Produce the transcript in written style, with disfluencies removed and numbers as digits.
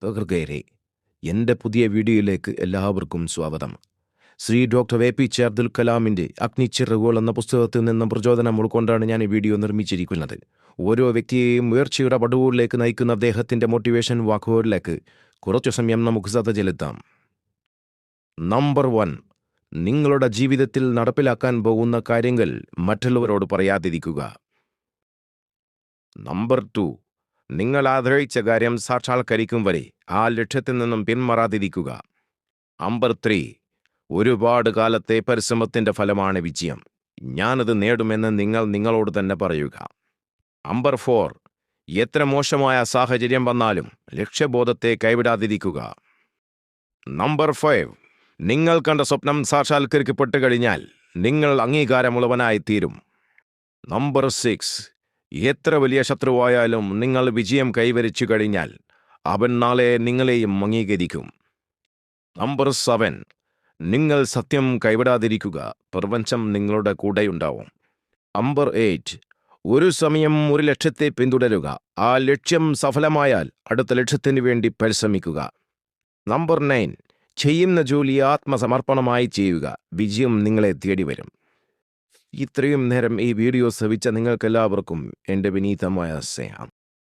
തകർകേരെ എൻ്റെ പുതിയ വീഡിയോയിലേക്ക് എല്ലാവർക്കും സ്വാഗതം. ശ്രീ ഡോക്ടർ APJ അബ്ദുൽ കലാമിൻ്റെ അഗ്നിച്ചിറകുകൾ എന്ന പുസ്തകത്തിൽ നിന്നും പ്രചോദനം ഉൾക്കൊണ്ടാണ് ഞാൻ ഈ വീഡിയോ നിർമ്മിച്ചിരിക്കുന്നത്. ഓരോ വ്യക്തിയെയും ഉയർച്ചയുടെ പടവുകളിലേക്ക് നയിക്കുന്ന അദ്ദേഹത്തിൻ്റെ മോട്ടിവേഷൻ വാക്കുകളിലേക്ക് കുറച്ചു സമയം നമുക്ക് ശ്രദ്ധ ചെലുത്താം. നമ്പർ 1, നിങ്ങളുടെ ജീവിതത്തിൽ നടപ്പിലാക്കാൻ പോകുന്ന കാര്യങ്ങൾ മറ്റുള്ളവരോട് പറയാതിരിക്കുക. നമ്പർ 2, നിങ്ങൾ ആഗ്രഹിച്ച കാര്യം സാക്ഷാത്കരിക്കും വരെ ആ ലക്ഷ്യത്തിൽ നിന്നും പിന്മാറാതിരിക്കുക. നമ്പർ 3, ഒരുപാട് കാലത്തെ പരിശ്രമത്തിൻ്റെ ഫലമാണ് വിജയം. ഞാനത് നേടുമെന്ന് നിങ്ങൾ നിങ്ങളോട് തന്നെ പറയുക. നമ്പർ 4, എത്ര മോശമായ സാഹചര്യം വന്നാലും ലക്ഷ്യബോധത്തെ കൈവിടാതിരിക്കുക. നമ്പർ 5, നിങ്ങൾ കണ്ട സ്വപ്നം സാക്ഷാത്കരിക്കപ്പെട്ടു കഴിഞ്ഞാൽ നിങ്ങൾ അംഗീകാരമുള്ളവനായിത്തീരും. നമ്പർ 6, എത്ര വലിയ ശത്രുവായാലും നിങ്ങൾ വിജയം കൈവരിച്ചു കഴിഞ്ഞാൽ അവൻ നാളെ നിങ്ങളെയും അംഗീകരിക്കും. നമ്പർ 7, നിങ്ങൾ സത്യം കൈവിടാതിരിക്കുക. പ്രപഞ്ചം നിങ്ങളുടെ കൂടെയുണ്ടാവും. നമ്പർ 8, ഒരു സമയം ഒരു ലക്ഷ്യത്തെ പിന്തുടരുക. ആ ലക്ഷ്യം സഫലമായാൽ അടുത്ത ലക്ഷ്യത്തിന് വേണ്ടി പരിശ്രമിക്കുക. നമ്പർ 9, ചെയ്യുന്ന ജോലി ആത്മസമർപ്പണമായി ചെയ്യുക. വിജയം നിങ്ങളെ തേടി വരും. ഇത്രയും നേരം ഈ വീഡിയോ ശ്രവിച്ച നിങ്ങൾക്കെല്ലാവർക്കും എൻ്റെ വിനീതമായ സ്നേഹം.